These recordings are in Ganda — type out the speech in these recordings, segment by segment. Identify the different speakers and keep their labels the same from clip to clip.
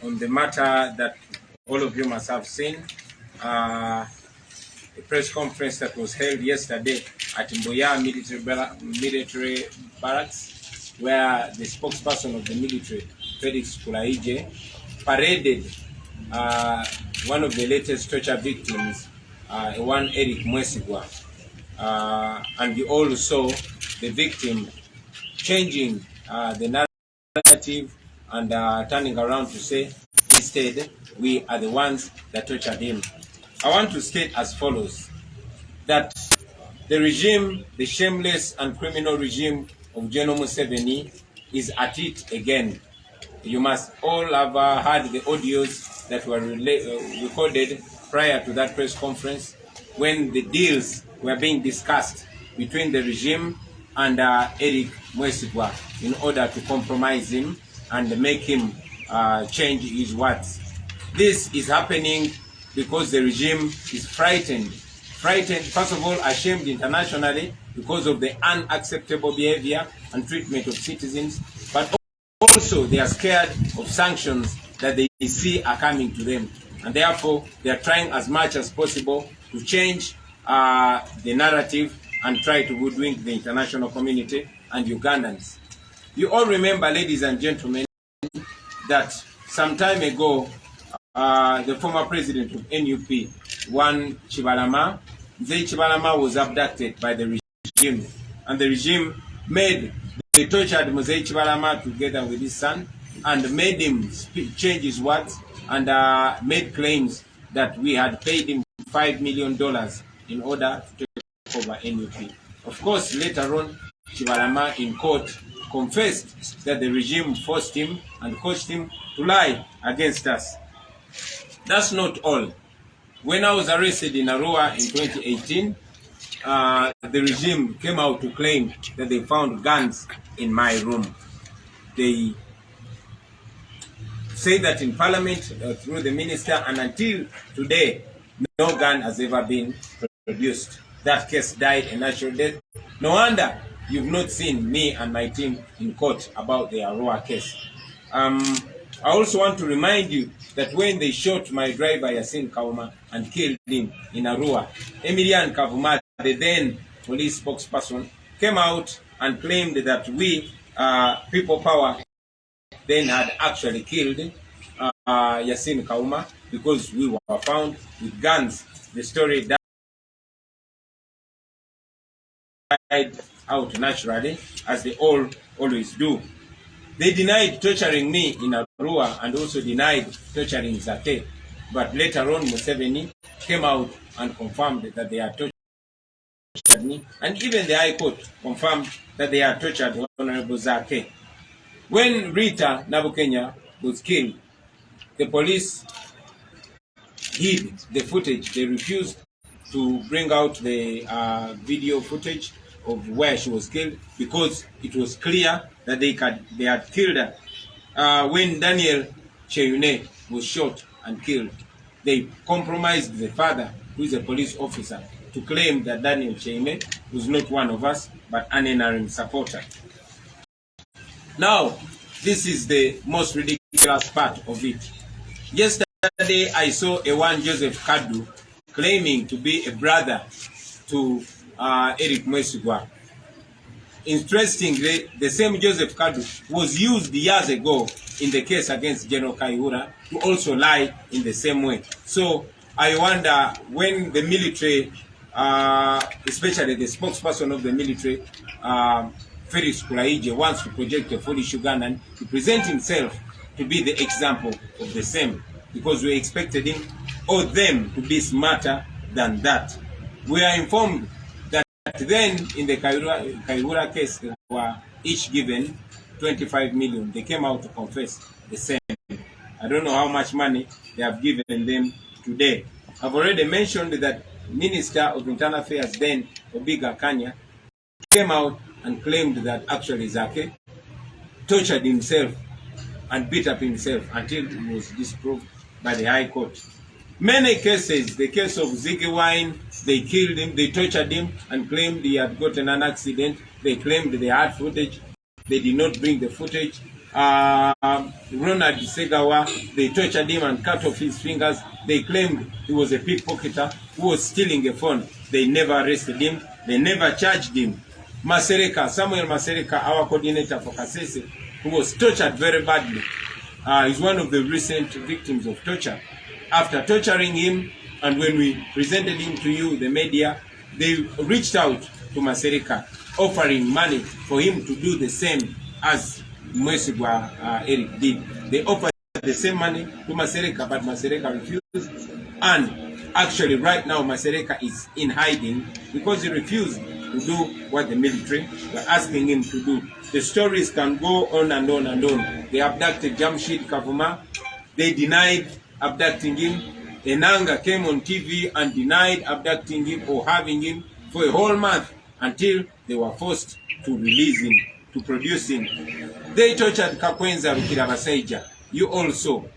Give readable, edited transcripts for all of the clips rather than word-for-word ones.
Speaker 1: on the matter that all of you must have seen, a press conference that was held yesterday at Mboya military barracks, where the spokesperson of the military, Felix Kulaije, paraded one of the latest torture victims, one Eric Mwesigwa, and we all saw the victim changing the narrative and turning around to say, instead, we are the ones that tortured him. I want to state as follows, that the regime, the shameless and criminal regime of General Museveni is at it again. You must all have heard the audios that were recorded prior to that press conference when the deals were being discussed between the regime and Eric Mwesigwa in order to compromise him and make him change his words. This is happening because the regime is frightened, first of all, ashamed internationally because of the unacceptable behavior and treatment of citizens, but also they are scared of sanctions that they see are coming to them, and therefore they are trying as much as possible to change the narrative and try to hoodwink the international community and Ugandans. You all remember, ladies and gentlemen, that some time ago, the former president of NUP, One Chibalama, Mzee Chibalama, was abducted by the regime, and the regime they tortured Mzee Chibalama together with his son and made him change his words and made claims that we had paid him $5 million in order to take over NUP. Of course, later on, Chibalama in court confessed that the regime forced him and coached him to lie against us. That's not all. When I was arrested in Arua in 2018, the regime came out to claim that they found guns in my room. They say that in Parliament through the minister, and until today, no gun has ever been produced. That case died a natural death. No wonder you've not seen me and my team in court about the Arua case. I also want to remind you that when they shot my driver Yasin Kauma and killed him in Arua, Emilian Kavuma, the then police spokesperson, came out and claimed that we, People Power, then had actually killed Yasin Kauma because we were found with guns. The story died out naturally, as they always do. They denied torturing me in Arua and also denied torturing Zake. But later on, Museveni came out and confirmed that they had tortured me, and even the High Court confirmed that they had tortured Honorable Zake. When Rita Nabukenya was killed, the police hid the footage. They refused to bring out the video footage of where she was killed because it was clear that they had killed her. When Daniel Cheyune was shot and killed, they compromised the father, who is a police officer, to claim that Daniel Cheyune was not one of us, but an NRM supporter. Now, this is the most ridiculous part of it. Yesterday, I saw a one Joseph Kadu claiming to be a brother to Eric Mwesigwa. Interestingly, the same Joseph Kadu was used years ago in the case against General Kayihura to also lie in the same way. So I wonder when the military, especially the spokesperson of the military, Felix Kulaije, wants to project a foolish Ugandan to present himself to be the example of the same, because we expected him or them to be smarter than that. We are informed that then in the Kayihura case, they were each given 25 million. They came out to confess the same. I don't know how much money they have given them today. I've already mentioned that Minister of Internal Affairs then, Obiga Kanya, came out and claimed that actually Zake tortured himself and beat up himself until it was disproved by the High Court. Many cases, the case of Ziggy Wine, they killed him, they tortured him and claimed he had gotten an accident. They claimed they had footage. They did not bring the footage. Ronald Segawa, they tortured him and cut off his fingers. They claimed he was a pickpocketer who was stealing a phone. They never arrested him. They never charged him. Masereka, Samuel Masereka, our coordinator for Kasese, who was tortured very badly, is one of the recent victims of torture. After torturing him, and when we presented him to you, the media, they reached out to Masereka, offering money for him to do the same as Mwesigwa Eric did. They offered the same money to Masereka, but Masereka refused. And actually right now Masereka is in hiding because he refused to do what the military were asking him to do. The stories can go on and on and on. They abducted Jamshid Kavuma. They denied abducting him. Enanga came on TV and denied abducting him or having him for a whole month until they were forced to release him, to produce him. They tortured Kakwenza Rukirabaseja. You also.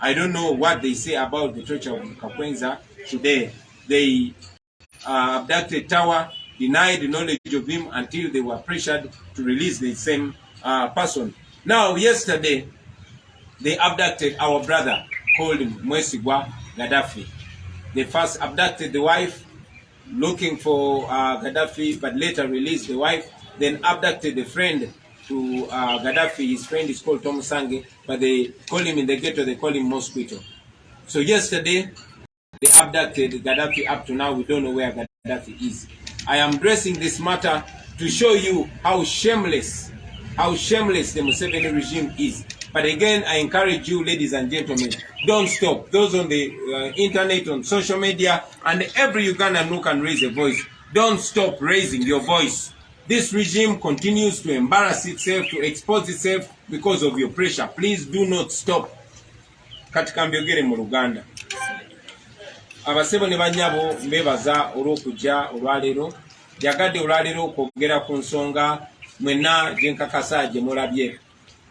Speaker 1: I don't know what they say about the torture of Kakwenza today. They abducted Tawa, denied the knowledge of him until they were pressured to release the same person. Now, yesterday, they abducted our brother called Mwesigwa Gaddafi. They first abducted the wife, looking for Gaddafi, but later released the wife. Then abducted the friend to Gaddafi. His friend is called Tom Sange, but they call him in the ghetto, they call him Mosquito. So yesterday, they abducted Gaddafi. Up to now, we don't know where Gaddafi is. I am addressing this matter to show you how shameless the Museveni regime is. But again, I encourage you, ladies and gentlemen, don't stop. Those on the internet, on social media, and every Ugandan who can raise a voice, don't stop raising your voice. This regime continues to embarrass itself, to expose itself because of your pressure. Please do not stop. Katika mbyogere mu Luganda. Abasebo ne banyabo mbebaza olw'okujja olwaleero. Yagadde olwaleero okwogera ku nsonga mwenna gye nkakasa gye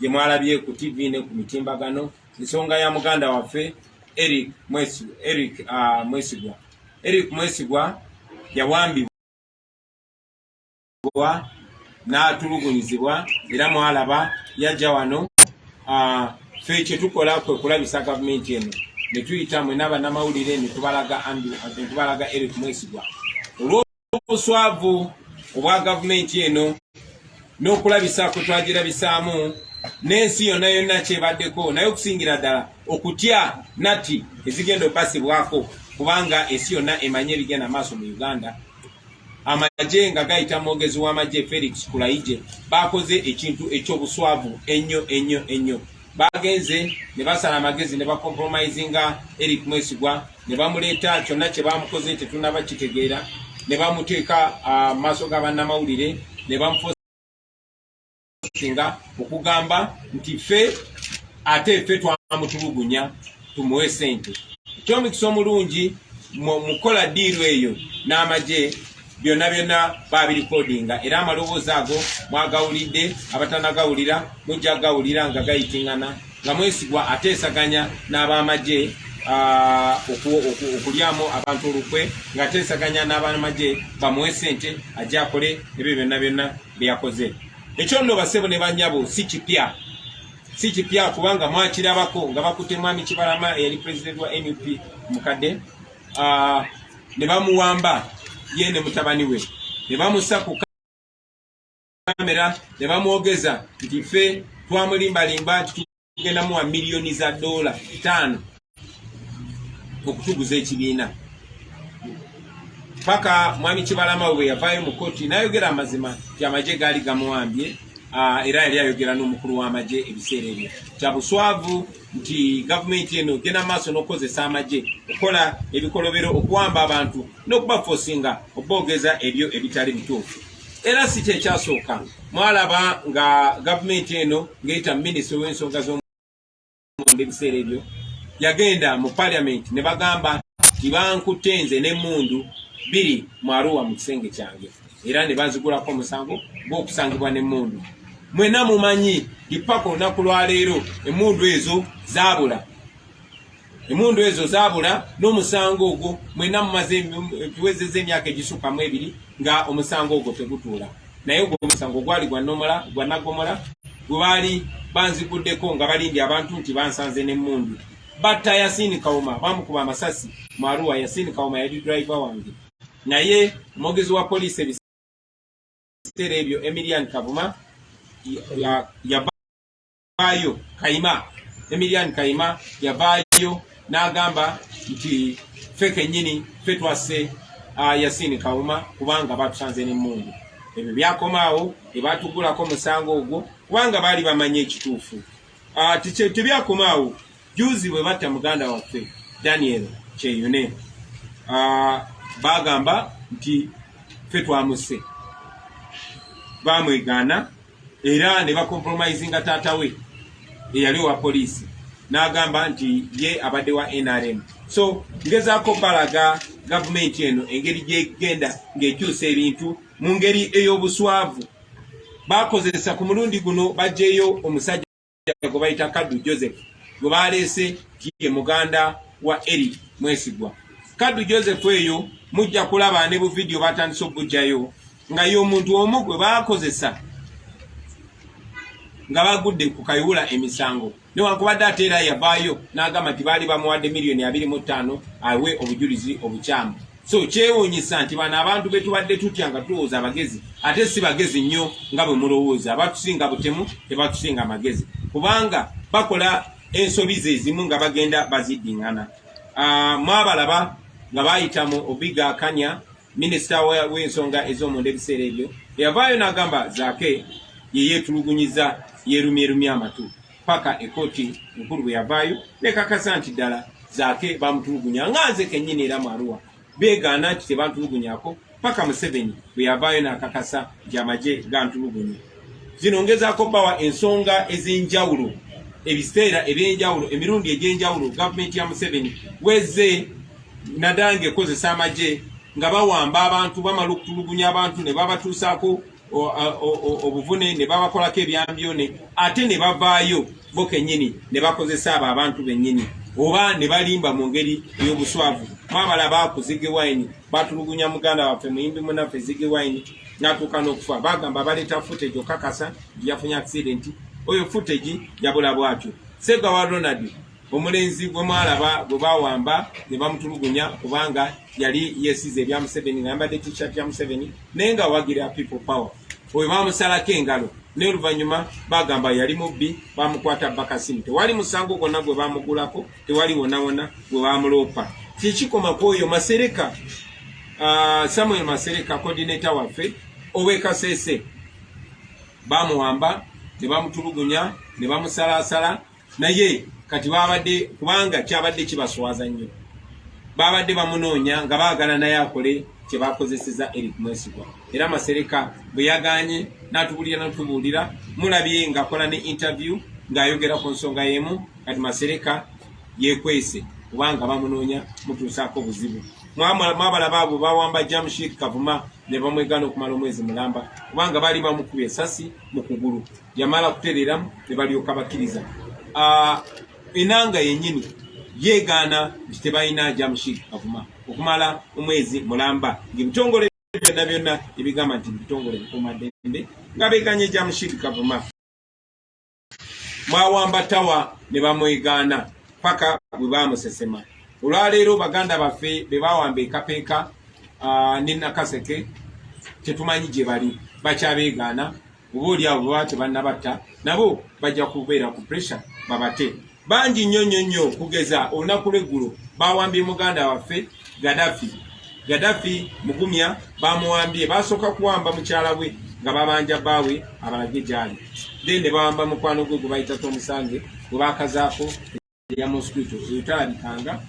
Speaker 1: mwalabye ku TV ne ku mitimbagano. Ensonga ya muganda waffe Eric Mwesigwa. Eric Mwesigwa yawambibwa n'atulugunyizibwa era mwalaba yajja wano. Ffe kye tukola kwe kulabisa gavumenti eno ne tuyita mwe n'abannamawulire ne tubalaga Eric Mwesigwa olw'obuswavu obwa gavumenti eno n'okulabisa kwe twagirabisaamu n'ensi yonna kyebaddeko, naye okusingira ddala okutya natti ezigenda obbasibwako kubanga ensi yonna emanye ebigenda maaso mu Uganda. Amagye nga gayita mwogezi w'amagye Felix Kulayije bakoze ekintu eky'obuswavu ennyo. Bagenze ne basala amagezi ne bakompromisinga Eric Mwesigwa ne bamuleeta kyonna kye bamukoze tetunaba kitegeera, ne bamuteeka maaso g'abannamawulire ne bamufosinga okugamba nti ffe twamutulugunya tumuwe ssente. Eky'omukisa omulungi mukola ddiiru eyo n'amagye byonna babirikodinga era amaloboozi ago mwagawulidde, abatanagawulira mujja gawulira nga gayitingana nga Mwesigwa ateesaganya n'abamagye okulyamu abantu olukwe, nga ateesaganya n'abamagye bamuwe ssente ajja akole ebyo byonna byeyakoze. Ekyo nno basebo ne banyabo si kipya kubanga mwakirabako nga bakutte Mwami Kibalama eyali pulezidenti wa NUP mukadde, ne bamuwamba ye ne mutabani we, ne bamussa ku kamera ne bamwogeza nti ffe twamulimbalimba tugenda muwa miliyoni za $5 okutuguza ekibiina. Paka Mwami Kibalama bwe yavaayo mu kkooti n'ayogera amazima nti amagye gaali gamuwambye, era yali ayogera n'omukulu w'amagye ebiseera ebyo. Kya buswavu nti gavumenti eno genda maaso n'okukozesa amagye okukola ebikolobero okuwamba abantu n'okubafosinga oboogeza ebyo ebitali bituufu. Era si kyekyasooka, mwalaba nga gavumenti eno ng'eyita minisitule w'ensonga z'omwenge ebiseera ebyo yagenda mu parliament ne bagamba nti bankutte nze n'emmundu 2 mu Arua mu kisenge kyange, era ne bazigulako omusango gw'okusangibwa n'emmundu. Mwena mumanyi mpaka olunaku lwaleero emmundu ezo zaabula n'omusango ogwo mwena mumaze tuwezezza emyaka egisukka mu 2 nga omusango ogwo tegutuula. Naye ogwo omusango gwali gwa Nagomola bwe baali banziguddeko nga balindi abantu nti bansanze n'emmundu batta Yasini Kawuma bamukuba amasasi mu Arua. Yasini Kawuma yali driver wange naye omwogezi wa poliisi ebiseera ebyo Emilian Kavuma yavaayo Kayima. Emilian Kayima yavaayo n'agamba nti ffe kennyini ffe twasse Yasini Kawuma kubanga batusanze n'emmundu. Ebyo byakomaawo ebatugulako musango ogwo kubanga baali bamanye ekituufu. Tebyakomaawo juzi bwe batta muganda waffe Daniel Kyeyune bagamba nti ffe twamusse, bamwegaana era ne bakompromisinga taata we eyali wa poliisi n'agamba nti ye abadde wa NRM. So ngezaako balaga gavumenti eno engeri gyegenda ng'ekyusa ebintu mu ngeri ey'obuswavu. Bakozesa ku mulundi guno baggyeyo omusajja gwe bayita Kaddu Joseph gwe baleese ye muganda wa Eric Mwesigwa. Kaddu Joseph eyo mujja kulaba ne bu video batandise okugjayo nga y'omuntu omu gwe bakozesa nga bagudde ku kayula emisango newankubadde ate era yavaayo n'agamba nti baali bamuwadde $25,000 awe obujulizi obukyamu. So kyewuunyisa nti bano abantu be tubadde tutya nga tulowooza abagezi ate si bagezi nnyo nga bwe mulowooza. Abatusinga butemu tebatusinga amagezi kubanga bakola ensobi ze ezimu nga bagenda baziddiŋŋana. Mwabalaba nga bayita mu Obiga Kanya minisita w'ensonga ez'omunda ebiseera ebyo yavaayo n'agamba Zaake ye yeetulugunyiza yerumyerumya amatu paka ekooti enkulu bwe yavaayo nekakasa nti ddala Zaake bamutulugunya nga nze kennyini era mu Arua beegaana nti tebantulugunyako paka Museveni bwe yavaayo n'akakasa nti amagye gantulugunye. Zino ngezaako bawa ensonga ez'enjawulo ebiseera eby'enjawulo emirundi egy'enjawulo gavumenti ya Museveni wezze naddala ng'ekozesa amagye nga bawamba abantu bamala okutulugunya abantu ne babatuusaako obuvune ne babakolako ebyambyone ate ne bavaayo bo kennyini ne bakozesa abo abantu bennyini oba ne balimba mu ngeri ey'obuswavu. Mwabalaba ku Ziggy Wine batulugunya muganda waffe muyimbi munaffe Ziggy Wine n'atuuka n'okufa. Bagamba baleeta footage okakasa nti yafunye accident. Oyo footage yabula bwatyo. Ssegawa Ronald omulenzi gwe mwalaba gwe bawamba ne bamutulugunya kubanga yali yesize ebya Museveni ng'ayambadde t-shirt ya Museveni naye nga wagira people power. Oyo bamusalako engalo ne oluvannyuma bagamba yali mubbi bamukwata bakasimu. Tewali musango gwonna gwe bamugulako, tewali wonawona gwe bamuloopa. Kikikoma ku oyo Masereka, Samuel Masereka coordinator waffe ow'e Kasese bamuwamba ne bamutulugunya ne bamusalaasala naye kati babadde kubanga kyabadde kibaswaza nnyo babadde bamunoonya nga baagala naye akole kye bakozeseza Eric Mwesigwa. Era Masereka bwe yagaanye n'atubuulira mulabye ng'akola ne interview ng'ayogera ku nsonga y'emu. Kati Masereka yeekwese kubanga bamunoonya mutuusaako buzibu. Mwabalaba abo bawamba Jamshid Kavuma ne bamwegaana okumala omwezi mulamba kubanga baali bamukubye essasi mu kugulu. Yamala kutereeramu ne balyoka bakkiriza. Enanga yennyini yeegaana nti tebalina Jamshid Kavuma okumala omwezi mulamba ng'ebitongole byonna byonna ebigamba nti ebitongole bikuumaddembe nga beeganye Jamshid Kavuma. Mwawamba tawa ne bamwegaana paka bwe baamusesema. Olwaleero baganda baffe be bawamba ekapeeka ne Nakaseke tetumanyi gye bali bakyabeegaana obaolyawo baba tebannabatta nabo bajja kubeera ku pressure babate. Bangi nnyo kugeza olunaku lw'eggulo bawambye muganda waffe Gaddafi Mugumya bamuwambye basooka kuwamba mukyala we nga babanja bbaawe abalage gyali then ne bawamba mukwano gwe gwe bayita Tomusange gwe bakazaako ya mosquito eyotalabikanga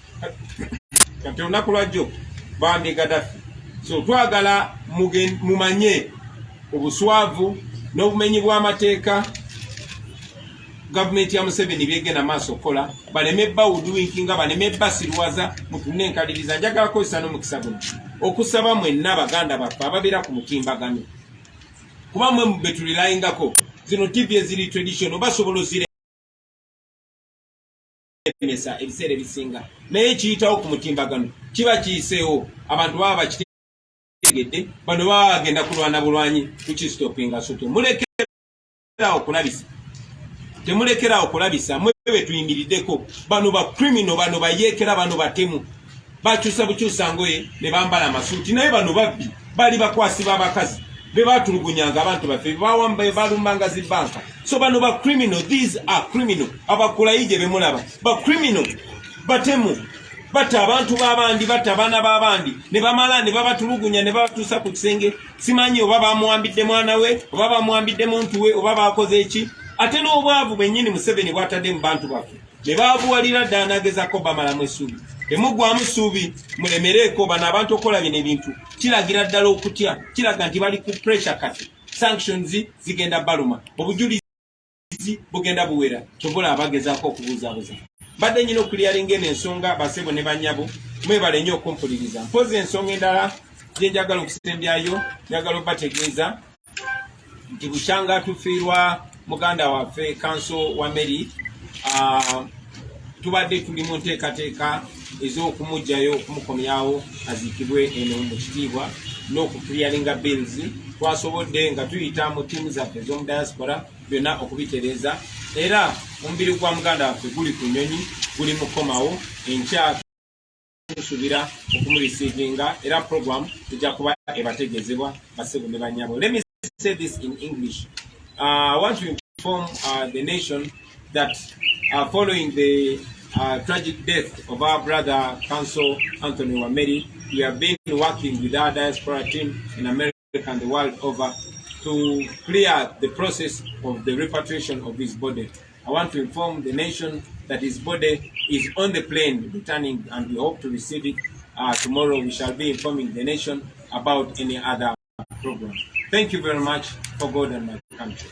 Speaker 1: kati olunaku lwajjo bawambye Gaddafi. So twagala mumanye obuswavu n'obumenyi bw'amateeka gavumenti ya Museveni byegenda maaso kola baleme bawuduwinkinga baleme basirwaza mutune enkaliriza. Njagala kozesa n'omukisa guno okusaba mwenna baganda baffe ababeera ku mutimbagano kuba mwe betulilayingako zino TV eziri traditional basobola oziremesa ebiseera ebisinga naye kiyitawo ku mutimbagano kiba kiyiseewo abantu baba bakitegedde bano baba bagenda kulwana bulwanyi tukistopinga sote mulekerawo okulabisa temulekera okulabisa mwebe tuyimiriddeko bano ba criminal bano bayekera bano batemu bakyusa bukyusa ngoye ne bambala amasuuti naye bano babbi bali bakwasi b'abakazi be batulugunyanga abantu baffe bawamba balumbanga zibanka so bano ba criminal these are criminal abakulayije bemulaba ba criminal batemu bata abantu babandi bata bana babandi ne bamala ne babatulugunya ne babatusa ku kisenge simanyi oba bamuwambidde mwana we oba bamuwambidde muntu we oba bakoze eki ate n'obwavu bennyini Museveni bwatadde mu bantu baffe ne babuwalira ddala nagezako bamalamu essuubi temugwamu ssuubi mulemereeko bano abantu okola bino ebintu kiragira ddala okutya kiraga nti bali ku pressure kati sanctions zigenda baluma obujulizi bugenda buwera tobula abagezaako okubuuzaabuza badde nyina okuliyalinga eno ensonga basebo ne banyabo mwebale nnyo okumpuliriza mpozi ensonga endala gye njagala okusembyayo njagala obategeeza nti bukyanga tufiirwa muganda waffe kanso wa Mary tubadde tuli mu nteekateeka ez'okumugjayo okumukomyawo aziikibwe eno mu kitiibwa n'okukliyaringa bills twasobodde nga tuyita mu ttiimu zaffe ez'omu diaspora byonna okubitereeza era omubiri gwa muganda waffe guli ku nnyonyi guli mukomawo enkya tusuubira okumurisiivinga era program ejja kuba ebategeezebwa basebo ne banyabo. Let me say this in English. I want to inform the nation that following the tragic death of our brother Council Anthony Wameri, we have been working with our diaspora team in America and the world over to clear the process of the repatriation of his body. I want to inform the nation that his body is on the plane returning and we hope to receive it tomorrow. We shall be informing the nation about any other program. Thank you very much for God and my country.